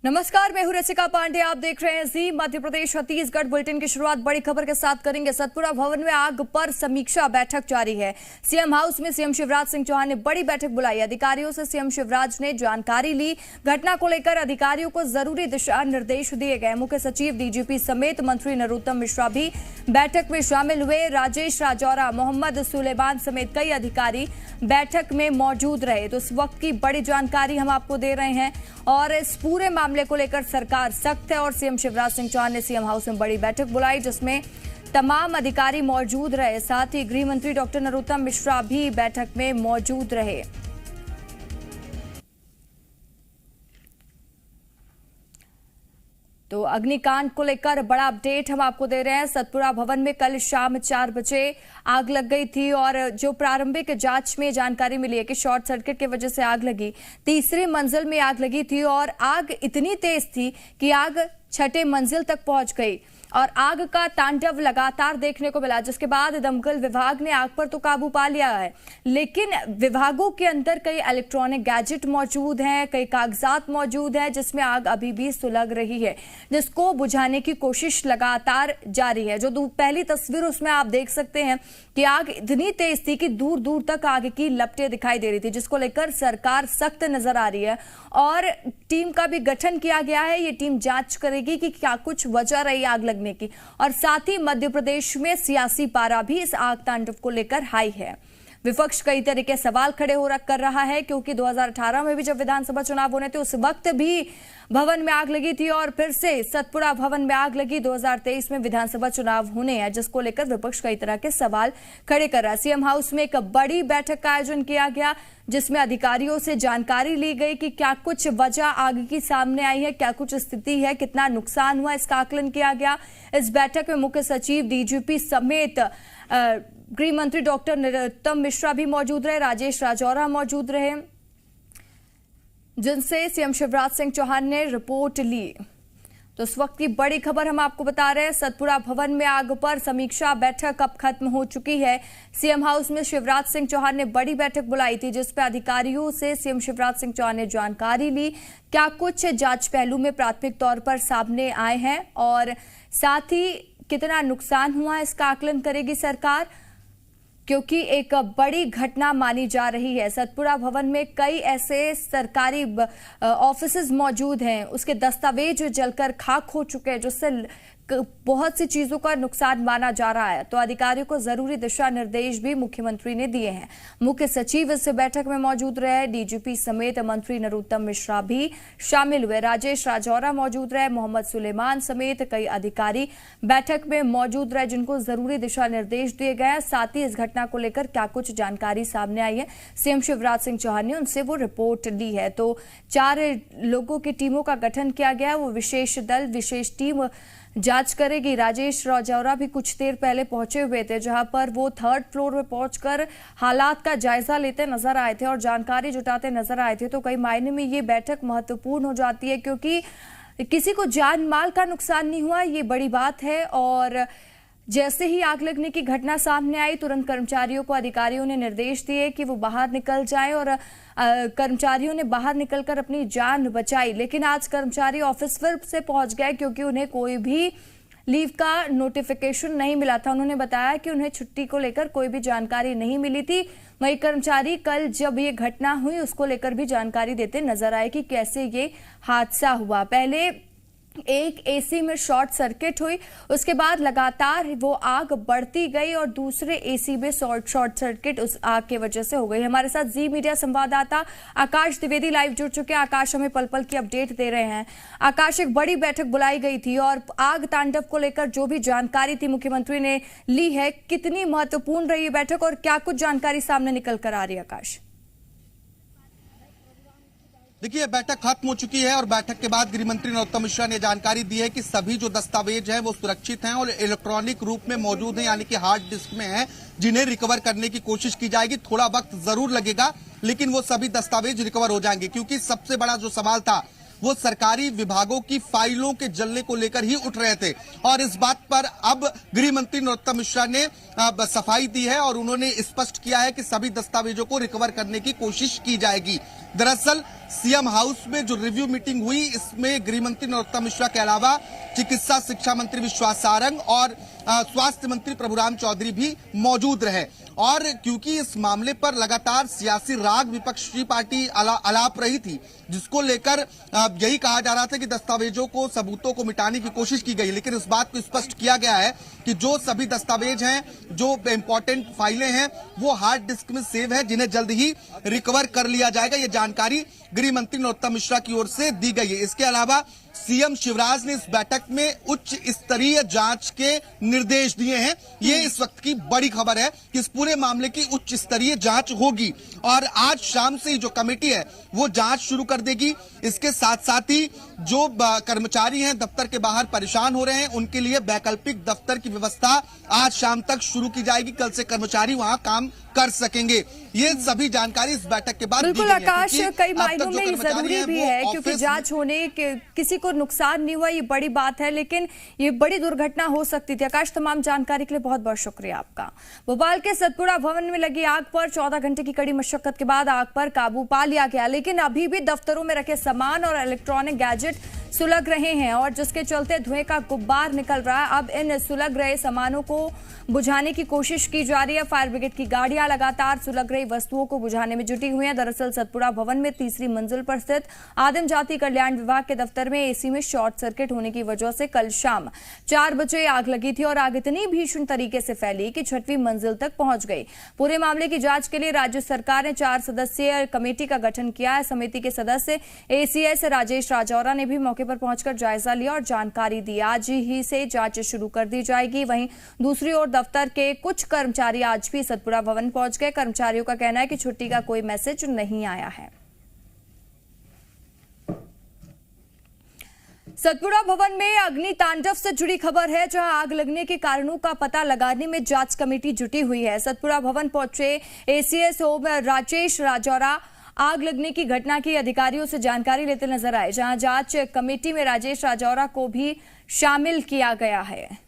नमस्कार, मैं हूं रसिका पांडे। आप देख रहे हैं जी मध्य प्रदेश छत्तीसगढ़ बुलेटिन की शुरुआत बड़ी खबर के साथ करेंगे। सतपुड़ा भवन में आग पर समीक्षा बैठक जारी है। सीएम हाउस में सीएम शिवराज सिंह चौहान ने बड़ी बैठक बुलाई। अधिकारियों से सीएम शिवराज ने जानकारी ली। घटना को लेकर अधिकारियों को जरूरी दिशा निर्देश दिए गए। मुख्य सचिव, डीजीपी समेत मंत्री नरोत्तम मिश्रा भी बैठक में शामिल हुए। राजेश राजौरा, मोहम्मद सुलेमान समेत कई अधिकारी बैठक में मौजूद रहे। तो इस वक्त की बड़ी जानकारी हम आपको दे रहे हैं और इस पूरे मामले को लेकर सरकार सख्त है और सीएम शिवराज सिंह चौहान ने सीएम हाउस में बड़ी बैठक बुलाई जिसमें तमाम अधिकारी मौजूद रहे। साथ ही गृह मंत्री डॉक्टर नरोत्तम मिश्रा भी बैठक में मौजूद रहे। तो अग्निकांड को लेकर बड़ा अपडेट हम आपको दे रहे हैं। सतपुड़ा भवन में कल शाम 4 बजे आग लग गई थी और जो प्रारंभिक जांच में जानकारी मिली है कि शॉर्ट सर्किट की वजह से आग लगी। तीसरी मंजिल में आग लगी थी और आग इतनी तेज थी कि आग 6ठे मंजिल तक पहुंच गई और आग का तांडव लगातार देखने को मिला, जिसके बाद दमकल विभाग ने आग पर तो काबू पा लिया है। लेकिन विभागों के अंदर कई इलेक्ट्रॉनिक गैजेट मौजूद हैं, कई कागजात मौजूद हैं जिसमें आग अभी भी सुलग रही है, जिसको बुझाने की कोशिश लगातार जारी है। जो पहली तस्वीर उसमें आप देख सकते हैं कि आग इतनी तेज थी कि दूर दूर तक आग की लपटें दिखाई दे रही थी, जिसको लेकर सरकार सख्त नजर आ रही है और टीम का भी गठन किया गया है। ये टीम जांच करेगी कि क्या कुछ वजह रही आग लगने की। और साथ ही मध्य प्रदेश में सियासी पारा भी इस आग तांडव को लेकर हाई है। विपक्ष कई तरह के सवाल खड़े कर रहा है क्योंकि 2018 में भी जब विधानसभा चुनाव होने थे उस वक्त भी भवन में आग लगी थी और फिर से सतपुड़ा भवन में आग लगी। 2023 में विधानसभा चुनाव होने हैं जिसको लेकर विपक्ष कई तरह के सवाल खड़े कर रहा है। सीएम हाउस में एक बड़ी बैठक का आयोजन किया गया जिसमें अधिकारियों से जानकारी ली गई कि क्या कुछ वजह आग की सामने आई है, क्या कुछ स्थिति है, कितना नुकसान हुआ, इसका आकलन किया गया। इस बैठक में मुख्य सचिव, डीजीपी समेत गृह मंत्री डॉक्टर नरोत्तम मिश्रा भी मौजूद रहे। राजेश राजौरा मौजूद रहे जिनसे सीएम शिवराज सिंह चौहान ने रिपोर्ट ली। तो इस वक्त की बड़ी खबर हम आपको बता रहे हैं। सतपुड़ा भवन में आग पर समीक्षा बैठक अब खत्म हो चुकी है। सीएम हाउस में शिवराज सिंह चौहान ने बड़ी बैठक बुलाई थी जिसपे अधिकारियों से सीएम शिवराज सिंह चौहान ने जानकारी ली। क्या कुछ जांच पहलू में प्राथमिक तौर पर सामने आए हैं और साथ ही कितना नुकसान हुआ इसका आकलन करेगी सरकार, क्योंकि एक बड़ी घटना मानी जा रही है। सतपुड़ा भवन में कई ऐसे सरकारी ऑफिसेज मौजूद हैं, उसके दस्तावेज जलकर खाक हो चुके हैं जिससे बहुत सी चीजों का नुकसान माना जा रहा है। तो अधिकारियों को जरूरी दिशा निर्देश भी मुख्यमंत्री ने दिए हैं। मुख्य सचिव इस बैठक में मौजूद रहे। डीजीपी समेत मंत्री नरोत्तम मिश्रा भी शामिल हुए। राजेश राजौरा मौजूद रहे। मोहम्मद सुलेमान समेत कई अधिकारी बैठक में मौजूद रहे जिनको जरूरी दिशा निर्देश दिए गए हैं। साथ ही इस घटना को लेकर क्या कुछ जानकारी सामने आई है, सीएम शिवराज सिंह चौहान ने उनसे वो रिपोर्ट ली है। तो 4 लोगों की टीमों का गठन किया गया है। वो विशेष दल, विशेष टीम जांच करेगी। राजेश राजौरा भी कुछ देर पहले पहुंचे हुए थे जहां पर वो 3rd फ्लोर पे पहुंचकर हालात का जायजा लेते नजर आए थे और जानकारी जुटाते नजर आए थे। तो कई मायने में ये बैठक महत्वपूर्ण हो जाती है क्योंकि किसी को जान माल का नुकसान नहीं हुआ, ये बड़ी बात है। और जैसे ही आग लगने की घटना सामने आई तुरंत कर्मचारियों को अधिकारियों ने निर्देश दिए कि वो बाहर निकल जाएं और कर्मचारियों ने बाहर निकलकर अपनी जान बचाई। लेकिन आज कर्मचारी ऑफिस फिर से पहुंच गए क्योंकि उन्हें कोई भी लीव का नोटिफिकेशन नहीं मिला था। उन्होंने बताया कि उन्हें छुट्टी को लेकर कोई भी जानकारी नहीं मिली थी। वही कर्मचारी कल जब ये घटना हुई उसको लेकर भी जानकारी देते नजर आए कि कैसे ये हादसा हुआ। पहले एक एसी में शॉर्ट सर्किट हुई, उसके बाद लगातार वो आग बढ़ती गई और दूसरे एसी में शॉर्ट सर्किट उस आग की वजह से हो गई। हमारे साथ जी मीडिया संवाददाता आकाश द्विवेदी लाइव जुड़ चुके हैं। आकाश हमें पल पल की अपडेट दे रहे हैं। आकाश, एक बड़ी बैठक बुलाई गई थी और आग तांडव को लेकर जो भी जानकारी थी मुख्यमंत्री ने ली है, कितनी महत्वपूर्ण रही बैठक और क्या कुछ जानकारी सामने निकल कर आ रही है? आकाश, देखिए, बैठक खत्म हो चुकी है और बैठक के बाद गृह मंत्री नरोत्तम मिश्रा ने जानकारी दी है कि सभी जो दस्तावेज हैं वो सुरक्षित हैं और इलेक्ट्रॉनिक रूप में मौजूद हैं, यानी कि हार्ड डिस्क में हैं, जिन्हें रिकवर करने की कोशिश की जाएगी। थोड़ा वक्त जरूर लगेगा लेकिन वो सभी दस्तावेज रिकवर हो जाएंगे क्योंकि सबसे बड़ा जो सवाल था वो सरकारी विभागों की फाइलों के जलने को लेकर ही उठ रहे थे। और इस बात पर अब गृह मंत्री नरोत्तम मिश्रा ने सफाई दी है और उन्होंने स्पष्ट किया है कि सभी दस्तावेजों को रिकवर करने की कोशिश की जाएगी। दरअसल सीएम हाउस में जो रिव्यू मीटिंग हुई, इसमें गृह मंत्री नरोत्तम मिश्रा के अलावा चिकित्सा शिक्षा मंत्री विश्वास सारंग और स्वास्थ्य मंत्री प्रभुराम चौधरी भी मौजूद रहे। और क्योंकि इस मामले पर लगातार सियासी राग विपक्षी पार्टी अलाप रही थी, जिसको लेकर यही कहा जा रहा था कि दस्तावेजों को, सबूतों को मिटाने की कोशिश की गई, लेकिन इस बात को स्पष्ट किया गया है कि जो सभी दस्तावेज हैं, जो इंपॉर्टेंट फाइलें हैं, वो हार्ड डिस्क में सेव है, जिन्हें जल्द ही रिकवर कर लिया जाएगा। ये जानकारी गृह मंत्री नरोत्तम मिश्रा की ओर से दी गई है। इसके अलावा सीएम शिवराज ने इस बैठक में उच्च स्तरीय जांच के निर्देश दिए हैं। ये इस वक्त की बड़ी खबर है कि इस पूरे मामले की उच्च स्तरीय जांच होगी और आज शाम से ही जो कमेटी है वो जांच शुरू कर देगी। इसके साथ साथ ही जो कर्मचारी हैं दफ्तर के बाहर परेशान हो रहे हैं, उनके लिए वैकल्पिक दफ्तर की व्यवस्था आज शाम तक शुरू की जाएगी। कल से कर्मचारी वहां काम कर सकेंगे। ये सभी जानकारी इस बैठक के बाद बिल्कुल आकाश, कई मायनों में ये जरूरी भी है क्योंकि जांच होने के किसी को नुकसान नहीं हुआ, ये बड़ी बात है, लेकिन ये बड़ी दुर्घटना हो सकती थी। आकाश, तमाम जानकारी के लिए बहुत बहुत शुक्रिया आपका। भोपाल के सतपुड़ा भवन में लगी आग पर 14 घंटे की कड़ी मशक्कत के बाद आग पर काबू पा लिया गया, लेकिन अभी भी दफ्तरों में रखे सामान और इलेक्ट्रॉनिक गैजेट सुलग रहे हैं और जिसके चलते धुएं का गुब्बार निकल रहा है। अब इन सुलग रहे सामानों को बुझाने की कोशिश की जा रही है। फायर ब्रिगेड की गाड़ियां लगातार सुलग रही वस्तुओं को बुझाने में जुटी हुई हैं। दरअसल सतपुड़ा भवन में तीसरी मंजिल पर स्थित आदिम जाति कल्याण विभाग के दफ्तर में एसी में शॉर्ट सर्किट होने की वजह से कल शाम 4 बजे आग लगी थी और आग इतनी भीषण तरीके से फैली कि 6वीं मंजिल तक पहुंच गई। पूरे मामले की जांच के लिए राज्य सरकार ने 4 सदस्यीय कमेटी का गठन किया है। समिति के सदस्य एसीएस राजेश राजौरा ने भी मौके पर पहुंचकर जायजा लिया और जानकारी दी। आज ही से जांच शुरू कर दी जाएगी। वहीं दूसरी ओर दफ्तर के कुछ कर्मचारी आज भी सतपुड़ा भवन पहुंच गए। कर्मचारियों का कहना है कि छुट्टी का कोई मैसेज नहीं आया है। सतपुड़ा भवन में अग्नि तांडव से जुड़ी खबर है, जहां आग लगने के कारणों का पता लगाने में जांच कमेटी जुटी हुई है। सतपुड़ा भवन पहुंचे एसीएस राजेश राजौरा आग लगने की घटना की अधिकारियों से जानकारी लेते नजर आए, जहां जांच कमेटी में राजेश राजौरा को भी शामिल किया गया है।